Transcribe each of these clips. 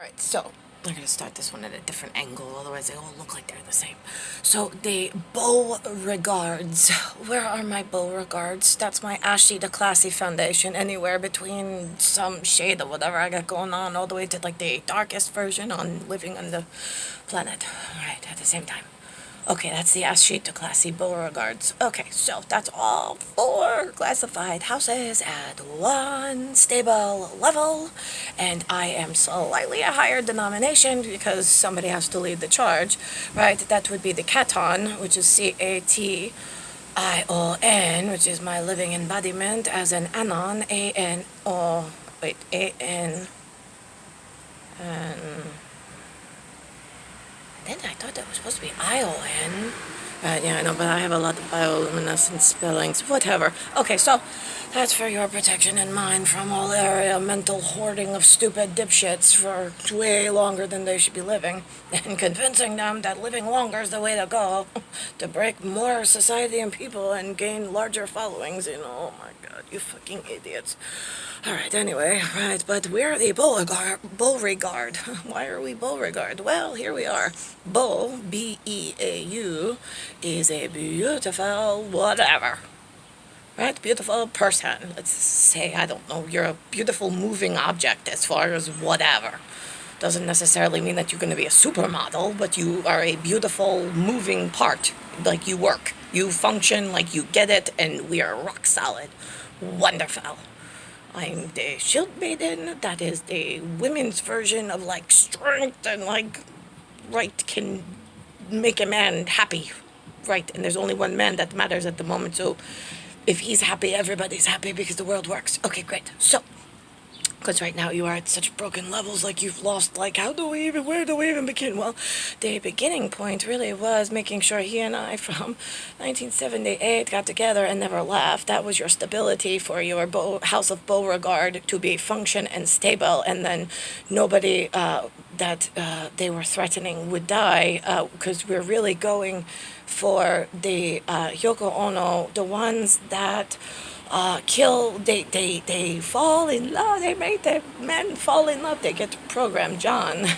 Alright, so I'm going to start this one at a different angle, otherwise they all look like they're the same. So the Beauregards. Where are my Beauregards? That's my ashy to classy foundation, anywhere between some shade of whatever I got going on, all the way to like the darkest version on living on the planet. Alright, at the same time. Okay, that's the ashy to classy Beauregards. Okay, so that's all 4 classified houses at 1 stable level, and I am slightly a higher denomination because somebody has to lead the charge, right? That would be the Caton, which is CATION, which is my living embodiment as an anon, A-N-O, wait, A-N, then I thought that was supposed to be ION. Yeah, I know, but I have a lot of bioluminescent spellings. Whatever. Okay, so that's for your protection and mine from all area mental hoarding of stupid dipshits for way longer than they should be living, and convincing them that living longer is the way to go, to break more society and people and gain larger followings, you know. Oh my god, you fucking idiots. Alright, anyway, right, but we're the Beauregard. Why are we Beauregard? Well, here we are. Beau, B-E-A-U, is a beautiful whatever. Right? Beautiful person. Let's say, I don't know, you're a beautiful moving object as far as whatever. Doesn't necessarily mean that you're going to be a supermodel, but you are a beautiful moving part. Like you work. You function like you get it, and we are rock solid. Wonderful. I'm the shield maiden. That is the women's version of like strength and like right can make a man happy, right? And there's only one man that matters at the moment, so if he's happy, everybody's happy because the world works. Okay, great. So because right now you are at such broken levels, like you've lost, like, where do we even begin? Well, the beginning point really was making sure he and I from 1978 got together and never left. That was your stability for your House of Beauregard to be function and stable, and then nobody that they were threatening would die, because we're really going for the Yoko Ono, the ones that they fall in love, they make the men fall in love, they get to program John.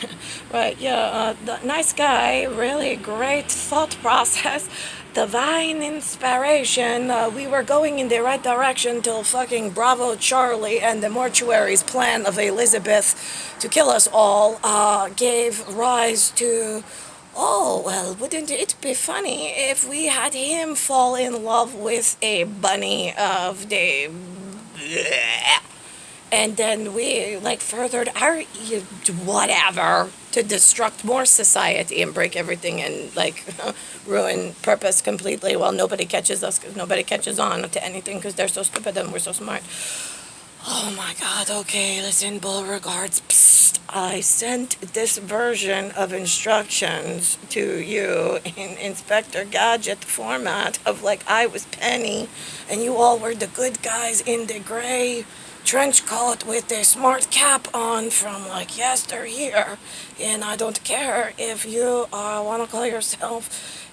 Right, yeah, the nice guy, really great thought process, divine inspiration. We were going in the right direction till fucking Bravo Charlie and the mortuary's plan of Elizabeth to kill us all gave rise to, oh, well, wouldn't it be funny if we had him fall in love with a bunny of the... And then we, like, furthered our whatever to destruct more society and break everything and, like, ruin purpose completely while nobody catches us because nobody catches on to anything because they're so stupid and we're so smart. Oh my god, okay, listen, Beauregards, psst, I sent this version of instructions to you in Inspector Gadget format of like I was Penny and you all were the good guys in the gray trench coat with the smart cap on from like yesteryear, and I don't care if you want to call yourself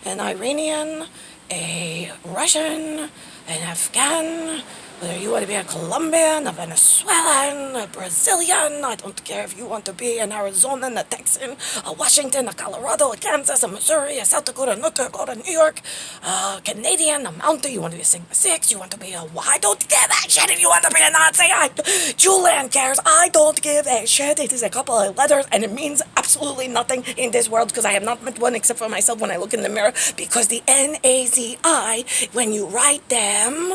an Iranian, a Russian, an Afghan, whether you want to be a Colombian, a Venezuelan, a Brazilian, I don't care if you want to be an Arizonan, a Texan, a Washington, a Colorado, a Kansas, a Missouri, a South Dakota, North Dakota, New York, a Canadian, a Mountie, you want to be a Sigma 6, you want to be a... I don't give a shit if you want to be a Nazi. Julian cares. I don't give a shit. It is a couple of letters and it means absolutely nothing in this world because I have not met one except for myself when I look in the mirror, because the N-A-Z-I, when you write them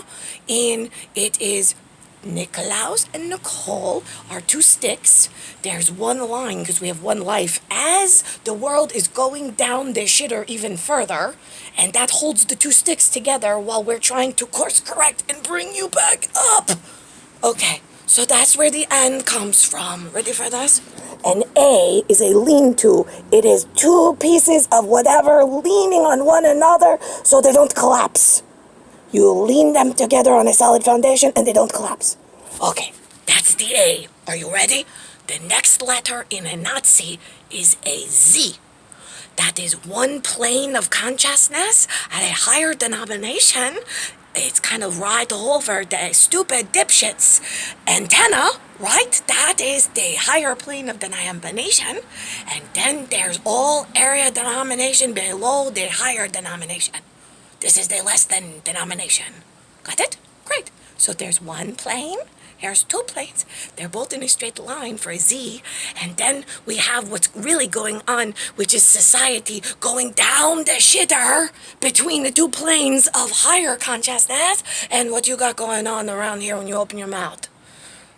in, it is Niklaus and Nicole are 2 sticks. There's 1 line because we have 1 life as the world is going down the shitter even further, and that holds the 2 sticks together while we're trying to course correct and bring you back up. Okay, so that's where the N comes from. Ready for this? An A is a lean-to. It is 2 pieces of whatever leaning on one another so they don't collapse. You lean them together on a solid foundation and they don't collapse. Okay, that's the A. Are you ready? The next letter in a Nazi is a Z. That is 1 plane of consciousness at a higher denomination it's kind of right over the stupid dipshit's antenna, right? That is the higher plane of denomination. And then there's all area denomination below the higher denomination. This is the less than denomination. Got it? Great. So there's one plane. Here's two planes. They're both in a straight line for a Z. And then we have what's really going on, which is society going down the shitter between the two planes of higher consciousness and what you got going on around here when you open your mouth.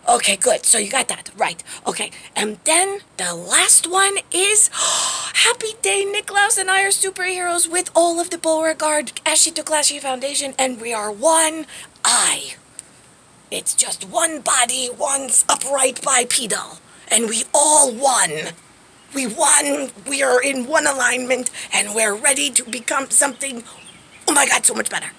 Okay, good. So you got that. Right. Okay. And then the last one is Happy Day, Niklaus and I are superheroes with all of the Beauregard Ashy to Classy Foundation, and we are one eye. It's just one body, one upright bipedal, and we all won. We won, we are in one alignment, and we're ready to become something, oh my God, so much better.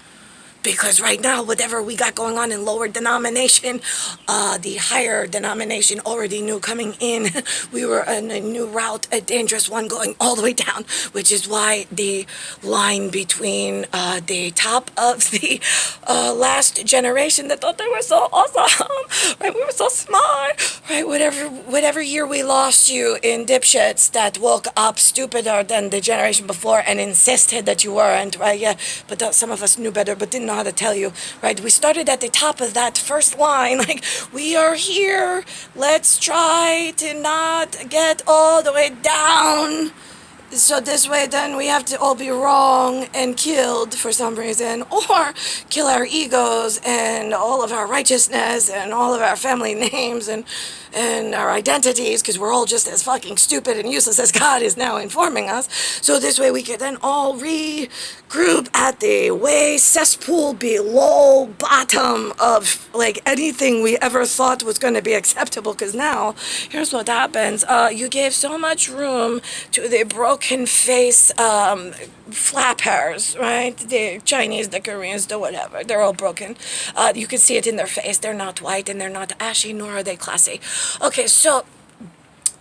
Because right now, whatever we got going on in lower denomination, the higher denomination already knew coming in. We were on a new route, a dangerous one going all the way down, which is why the line between the top of the last generation that thought they were so awesome, right? We were so smart, right? Whatever year we lost you in dipshits that woke up stupider than the generation before and insisted that you weren't, right? Yeah, but some of us knew better, but didn't know how to tell you, right? We started at the top of that first line, like, we are here, let's try to not get all the way down, so this way then we have to all be wrong and killed for some reason, or kill our egos and all of our righteousness and all of our family names and our identities, because we're all just as fucking stupid and useless as God is now informing us. So this way we can then all regroup at the way cesspool below bottom of like anything we ever thought was going to be acceptable, because now here's what happens. You gave so much room to the broken face flappers, right? The Chinese, the Koreans, the whatever, they're all broken. You can see it in their face. They're not white and they're not ashy, nor are they classy. Okay, so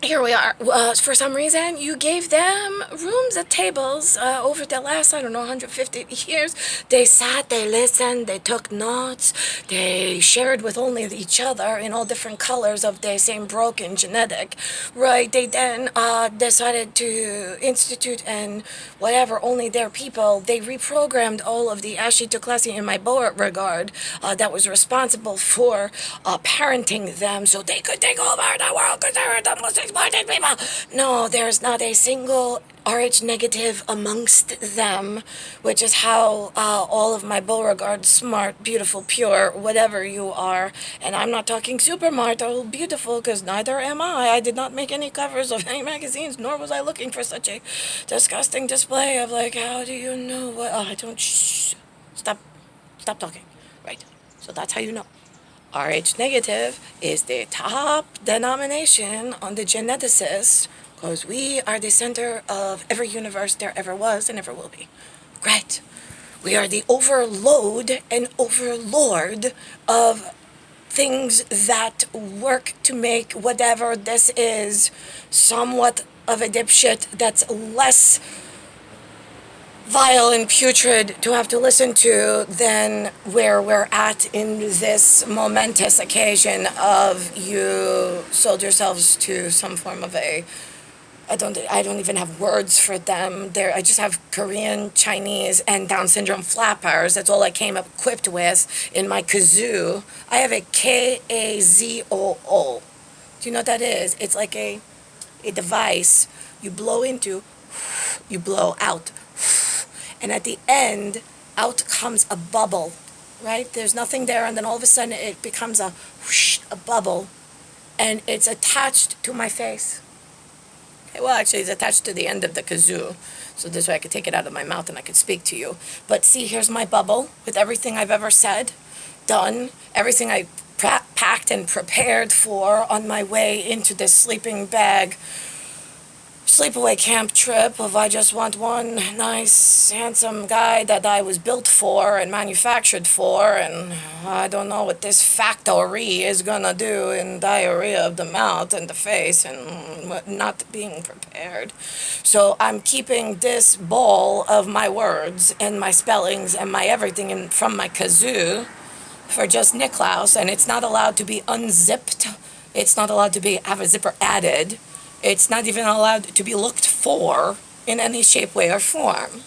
here we are. For some reason, you gave them rooms at tables over the last, I don't know, 150 years. They sat, they listened, they took notes, they shared with only each other in all different colors of the same broken genetic, right? They then decided to institute and whatever, only their people. They reprogrammed all of the Ashy to Classy in my Beauregard that was responsible for parenting them so they could take over the world because they were the most exploited people. No, there's not a single RH negative amongst them, which is how all of my Beauregard, smart, beautiful, pure, whatever you are, and I'm not talking super smart or beautiful, because neither am I. I did not make any covers of any magazines, nor was I looking for such a disgusting display of like, how do you know what? Oh, I don't. Shh. Stop talking. Right. So that's how you know. RH negative is the top denomination on the geneticists, because we are the center of every universe there ever was and ever will be. Great. We are the overload and overlord of things that work to make whatever this is somewhat of a dipshit that's less vile and putrid to have to listen to than where we're at in this momentous occasion of you sold yourselves to some form of a, I don't even have words for them. I just have Korean, Chinese, and Down syndrome flappers. That's all I came equipped with in my kazoo. I have a Kazoo. Do you know what that is? It's like a device you blow into, you blow out. And at the end, out comes a bubble, right? There's nothing there, and then all of a sudden it becomes a whoosh, a bubble, and it's attached to my face. Okay, well, actually, it's attached to the end of the kazoo, so this way I could take it out of my mouth and I could speak to you. But see, here's my bubble with everything I've ever said, done, everything I packed and prepared for on my way into this sleeping bag sleepaway camp trip of I just want one nice, handsome guy that I was built for and manufactured for, and I don't know what this factory is gonna do in diarrhea of the mouth and the face and not being prepared. So I'm keeping this bowl of my words and my spellings and my everything from my kazoo for just Niklaus, and it's not allowed to be unzipped. It's not allowed to have a zipper added. It's not even allowed to be looked for in any shape, way, or form.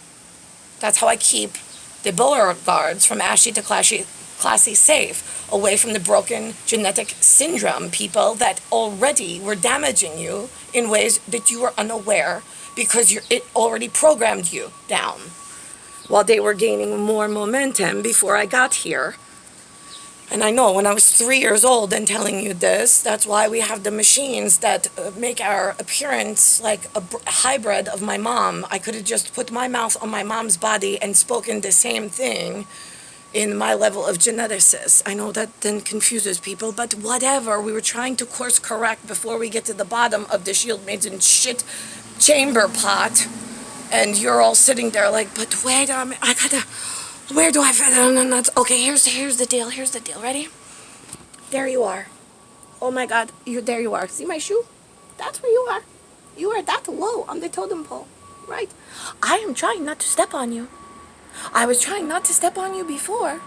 That's how I keep the Beauregards from ashy to classy safe, away from the broken genetic syndrome people that already were damaging you in ways that you were unaware because it already programmed you down while they were gaining more momentum before I got here. And I know when I was 3 years old and telling you this, that's why we have the machines that make our appearance like a hybrid of my mom. I could have just put my mouth on my mom's body and spoken the same thing in my level of geneticist. I know that then confuses people, but whatever. We were trying to course correct before we get to the bottom of the shield maiden shit chamber pot. And you're all sitting there like, but wait, I gotta... Where do I fit in? That's okay. Here's the deal. Here's the deal. Ready? There you are. Oh my God! There you are. See my shoe? That's where you are. You are that low on the totem pole, right? I am trying not to step on you. I was trying not to step on you before.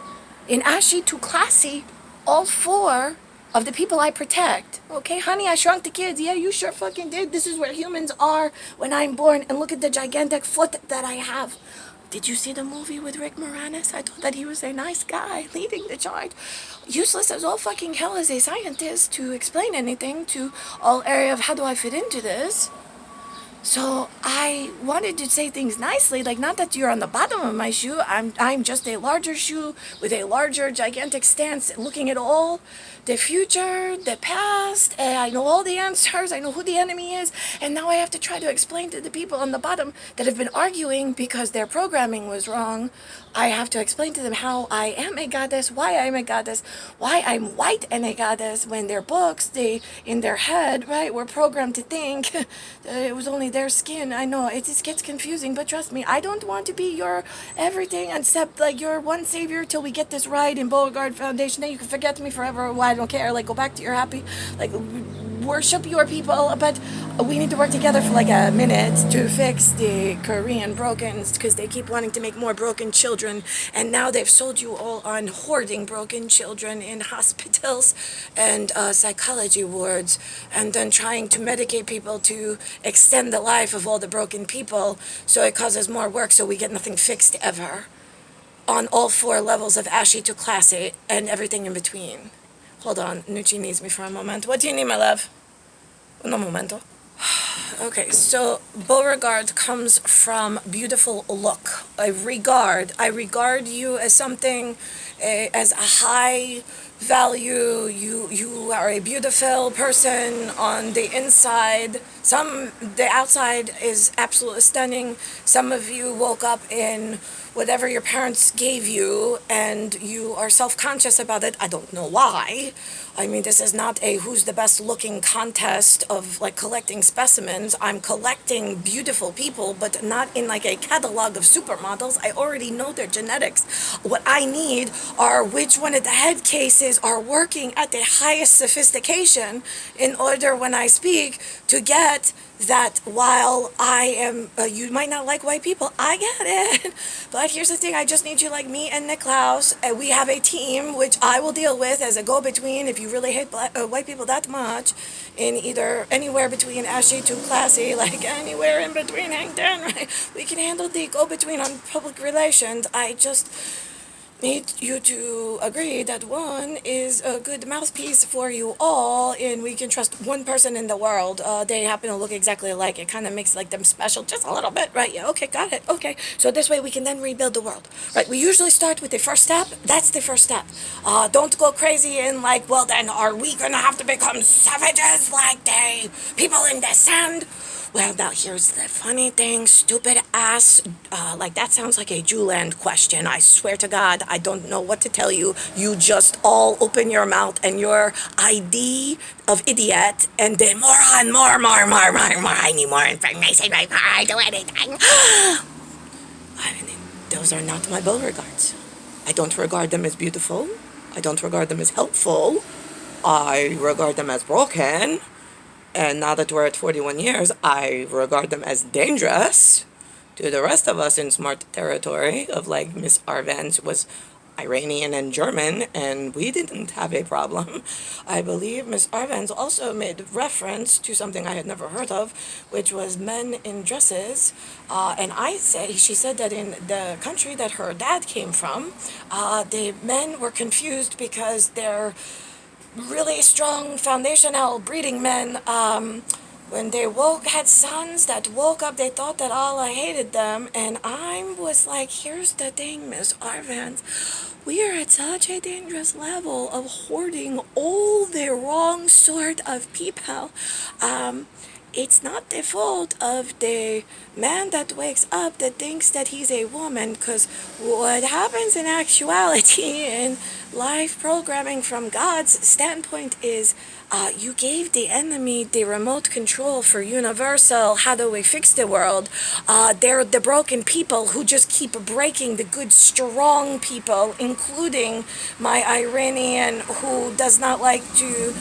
In ashy to classy, all four of the people I protect. Okay, honey, I shrunk the kids. Yeah, you sure fucking did. This is where humans are when I'm born. And look at the gigantic foot that I have. Did you see the movie with Rick Moranis? I thought that he was a nice guy leading the charge. Useless as all fucking hell as a scientist to explain anything to all area of how do I fit into this. So I wanted to say things nicely, like not that you're on the bottom of my shoe. I'm just a larger shoe with a larger, gigantic stance, looking at all the future, the past. And I know all the answers. I know who the enemy is, and now I have to try to explain to the people on the bottom that have been arguing because their programming was wrong. I have to explain to them how I am a goddess, why I'm a goddess, why I'm white and a goddess, when their books, they, in their head, right, were programmed to think it was only their skin. I know, it just gets confusing, but trust me, I don't want to be your everything except, like, your one savior till we get this right in Beauregard Foundation. Then you can forget me forever. Why, I don't care. Like, go back to your happy, like, worship your people, but we need to work together for like a minute to fix the Korean brokens, because they keep wanting to make more broken children, and now they've sold you all on hoarding broken children in hospitals and psychology wards, and then trying to medicate people to extend the life of all the broken people, so it causes more work, so we get nothing fixed ever on all four levels of ashy to classy and everything in between. Hold on, Nucci needs me for a moment. What do you need, my love? Un momento. Okay, so Beauregard comes from beautiful look. I regard you as something, as a high value. You are a beautiful person on the inside. The outside is absolutely stunning. Some of you woke up in whatever your parents gave you, and you are self-conscious about it. I don't know why. I mean, this is not a who's the best looking contest of like collecting specimens. I'm collecting beautiful people, but not in like a catalog of supermodels. I already know their genetics. What I need are which one of the head cases are working at the highest sophistication in order when I speak to get that while I am, you might not like white people, I get it. But here's the thing, I just need you like me and Niklaus. We have a team, which I will deal with as a go-between if you really hate white people that much, in either anywhere between ashy to classy, like anywhere in between, hang down, right? We can handle the go-between on public relations. I just need you to agree that one is a good mouthpiece for you all, and we can trust one person in the world. They happen to look exactly alike. It kind of makes like them special just a little bit, right? Yeah, okay, got it. Okay, so this way we can then rebuild the world, right? We usually start with the first step. That's the first step. Don't go crazy and like, well then, are we gonna have to become savages like the people in the sand? Well, now here's the funny thing, stupid ass, like that sounds like a Jewland question. I swear to God, I don't know what to tell you. You just all open your mouth and your ID of idiot, and then more, I need more information before I do anything. I mean, those are not my Beauregards. I don't regard them as beautiful. I don't regard them as helpful. I regard them as broken. And now that we're at 41 years, I regard them as dangerous to the rest of us in smart territory of like Miss Arvan's was Iranian and German, and we didn't have a problem. I believe Miss Arvan's also made reference to something I had never heard of, which was men in dresses. And she said that in the country that her dad came from, the men were confused because they're really strong foundational breeding men, when they had sons that woke up, they thought that Allah hated them. And I was like, here's the thing, Miss Arvans, we are at such a dangerous level of hoarding all the wrong sort of people. It's not the fault of the man that wakes up that thinks that he's a woman, because what happens in actuality in life programming from God's standpoint is you gave the enemy the remote control for universal, how do we fix the world? They're the broken people who just keep breaking the good, strong people, including my Iranian who does not like to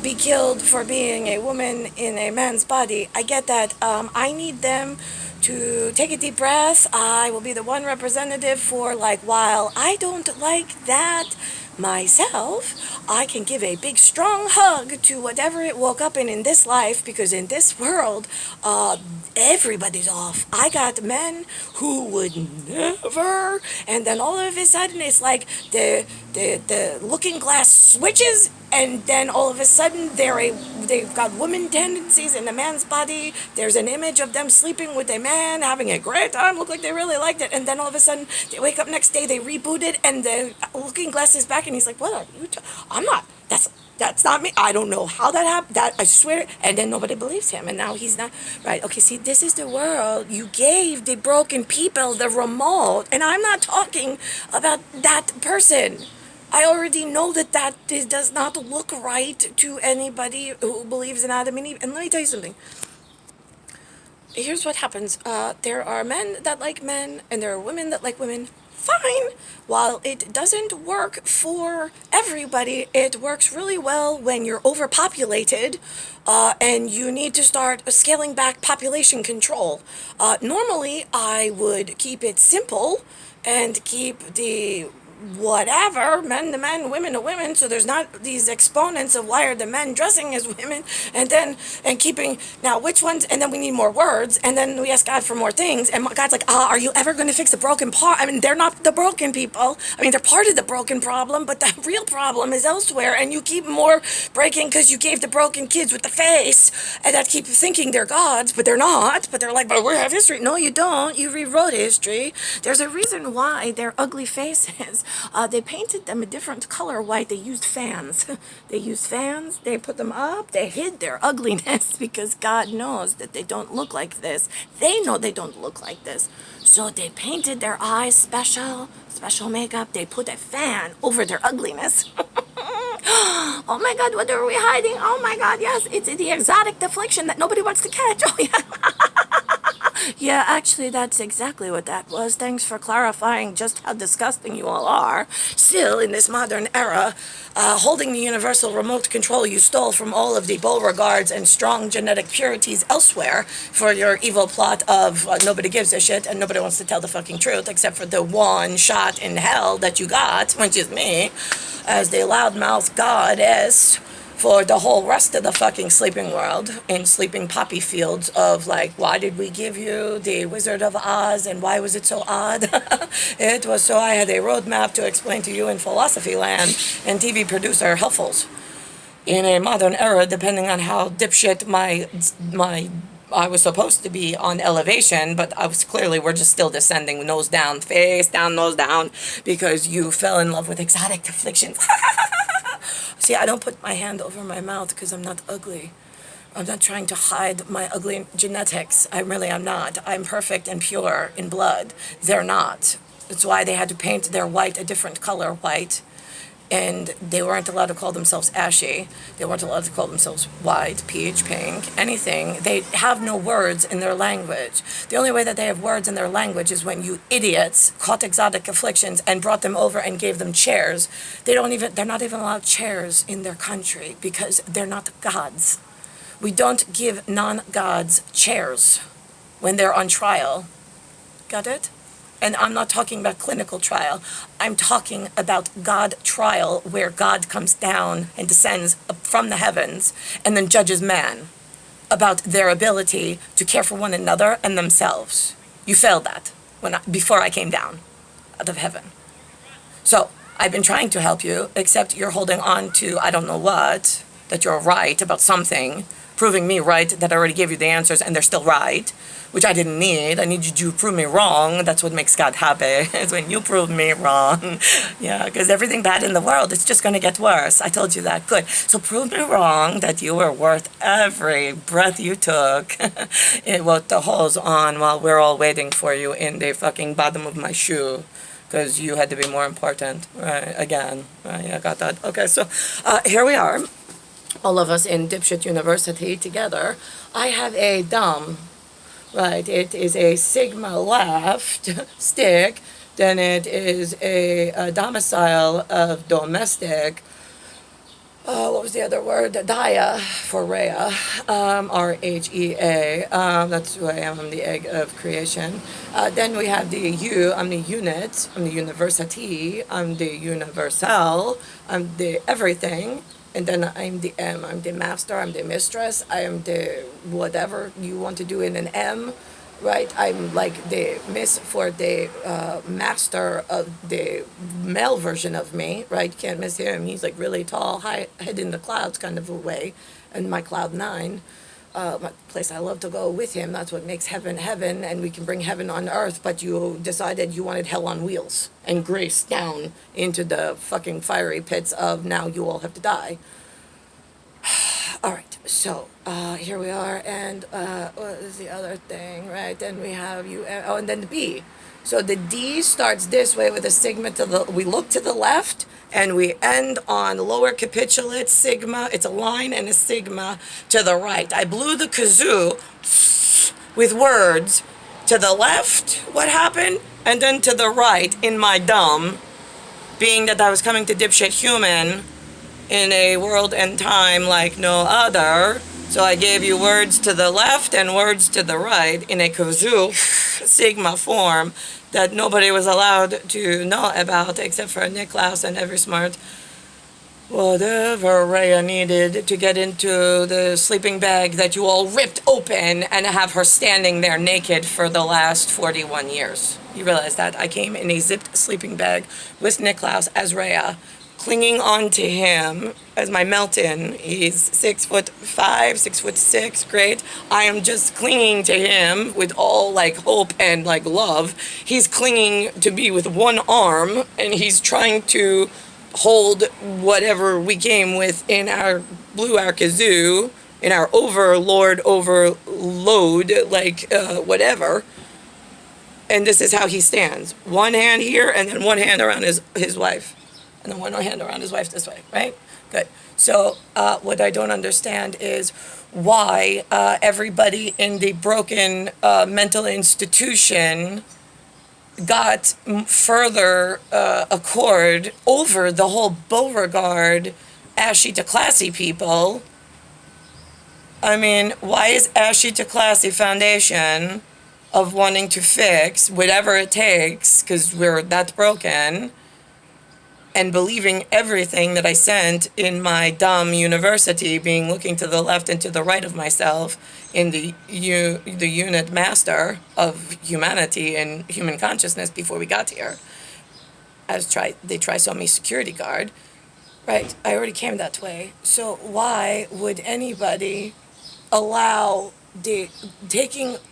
be killed for being a woman in a man's body. I get that. I need them to take a deep breath. I will be the one representative for, like, while I don't like that myself, I can give a big strong hug to whatever it woke up in this life, because in this world, everybody's off. I got men who would never, and then all of a sudden it's like the looking glass switches, and then all of a sudden they've got woman tendencies in a man's body. There's an image of them sleeping with a man, having a great time, look like they really liked it, and then all of a sudden they wake up next day, they rebooted, and the looking glass is back, and he's like, what are you I'm not, that's not me. I don't know how that happened. That, I swear. And then nobody believes him. And now he's not. Right. Okay, see, this is the world. You gave the broken people the remote. And I'm not talking about that person. I already know that does not look right to anybody who believes in Adam and Eve. And let me tell you something. Here's what happens. There are men that like men, and there are women that like women. Fine. While it doesn't work for everybody, it works really well when you're overpopulated, and you need to start scaling back population control. Normally, I would keep it simple and keep the whatever, men to men, women to women, so there's not these exponents of why are the men dressing as women, and keeping, now which ones, and then we need more words, and then we ask God for more things, and God's like, are you ever going to fix the broken part? I mean, they're not the broken people. I mean, they're part of the broken problem, but the real problem is elsewhere, and you keep more breaking because you gave the broken kids with the face, and that keep thinking they're gods, but they're not, but they're like, but we have history. No, you don't. You rewrote history. There's a reason why they're ugly faces. They painted them a different color white. They used fans. They put them up, they hid their ugliness because God knows that they don't look like this. They know they don't look like this. So they painted their eyes special makeup. They put a fan over their ugliness. Oh my God, what are we hiding? Oh my God, yes, it's the exotic deflection that nobody wants to catch. Oh yeah. Yeah, actually, that's exactly what that was. Thanks for clarifying just how disgusting you all are. Still, in this modern era, holding the universal remote control you stole from all of the Beauregards and strong genetic purities elsewhere for your evil plot of nobody gives a shit and nobody wants to tell the fucking truth except for the one shot in hell that you got, which is me, as the loudmouth goddess for the whole rest of the fucking sleeping world in sleeping poppy fields of like, why did we give you the Wizard of Oz and why was it so odd? It was so I had a roadmap to explain to you in philosophy land and TV producer helpfuls. In a modern era, depending on how dipshit I was supposed to be on elevation, but we're just still descending, nose down, face down, nose down, because you fell in love with exotic afflictions. See, I don't put my hand over my mouth because I'm not ugly. I'm not trying to hide my ugly genetics. I really am not. I'm perfect and pure in blood. They're not. That's why they had to paint their white a different color white. And they weren't allowed to call themselves ashy. They weren't allowed to call themselves white, peach, pink, anything. They have no words in their language. The only way that they have words in their language is when you idiots caught exotic afflictions and brought them over and gave them chairs. They're not even allowed chairs in their country because they're not gods. We don't give non-gods chairs when they're on trial. Got it? And I'm not talking about clinical trial. I'm talking about God trial, where God comes down and descends from the heavens and then judges man about their ability to care for one another and themselves. You failed that before I came down out of heaven. So I've been trying to help you, except you're holding on to I don't know what, that you're right about something, proving me right that I already gave you the answers and they're still right, which I didn't need. I need you to prove me wrong. That's what makes God happy, is when you prove me wrong. Yeah, because everything bad in the world, it's just going to get worse. I told you that. Good. So prove me wrong that you were worth every breath you took. With the hose on while we're all waiting for you in the fucking bottom of my shoe. Because you had to be more important. Right, again. Right, yeah, got that. Okay, so here we are. All of us in Dipshit University together. I have a dumb, right, it is a sigma left stick, then it is a domicile of domestic, what was the other word, dia for Rhea, R-H-E-A, that's who I am, I'm the egg of creation. Then we have the U, I'm the unit, I'm the university, I'm the universal, I'm the everything. And then I'm the M, I'm the master, I'm the mistress, I am the whatever you want to do in an M, right? I'm like the miss for the master of the male version of me, right? You can't miss him. He's like really tall, high, head in the clouds kind of a way, and my cloud nine. My place I love to go with him. That's what makes heaven heaven, and we can bring heaven on earth, but you decided you wanted hell on wheels and grace down into the fucking fiery pits of now you all have to die. All right, so here we are, and what is the other thing, right? Then we have you, oh, and then the B. So the D starts this way with a sigma to the, we look to the left, and we end on lower capitulate, sigma, it's a line and a sigma to the right. I blew the kazoo with words to the left, what happened? And then to the right in my dumb, being that I was coming to dipshit human in a world and time like no other. So I gave you words to the left and words to the right in a kazoo sigma form that nobody was allowed to know about except for Niklaus and every smart whatever Rhea needed to get into the sleeping bag that you all ripped open and have her standing there naked for the last 41 years. You realize that? I came in a zipped sleeping bag with Niklaus as Rhea, clinging on to him as my melt-in. He's 6'5", 6'6", great. I am just clinging to him with all like hope and like love. He's clinging to me with one arm, and he's trying to hold whatever we came with in our blue our kazoo, in our overload, like whatever. And this is how he stands. One hand here, and then one hand around his wife. And then one hand around his wife this way, right? Good. So what I don't understand is why everybody in the broken mental institution got further accord over the whole Beauregard ashy to classy people. I mean, why is ashy to classy foundation of wanting to fix whatever it takes, because we're that broken, and believing everything that I sent in my dumb university, being looking to the left and to the right of myself in the unit master of humanity and human consciousness before we got here, as they trisomy security guard, right? I already came that way. So why would anybody allow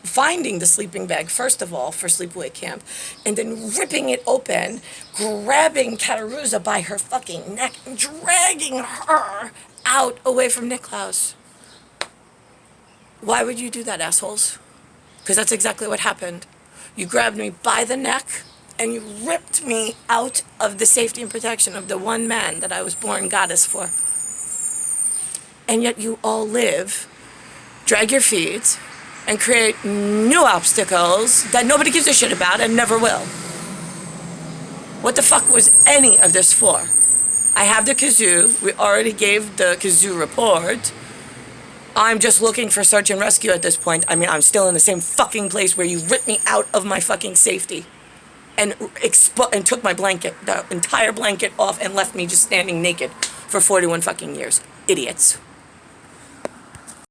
finding the sleeping bag, first of all, for sleepaway camp, and then ripping it open, grabbing Kataruza by her fucking neck, and dragging her out away from Niklaus? Why would you do that, assholes? Because that's exactly what happened. You grabbed me by the neck and you ripped me out of the safety and protection of the one man that I was born goddess for. And yet you all live, drag your feet, and create new obstacles that nobody gives a shit about and never will. What the fuck was any of this for? I have the kazoo. We already gave the kazoo report. I'm just looking for search and rescue at this point. I mean, I'm still in the same fucking place where you ripped me out of my fucking safety and took my blanket, the entire blanket off, and left me just standing naked for 41 fucking years. Idiots.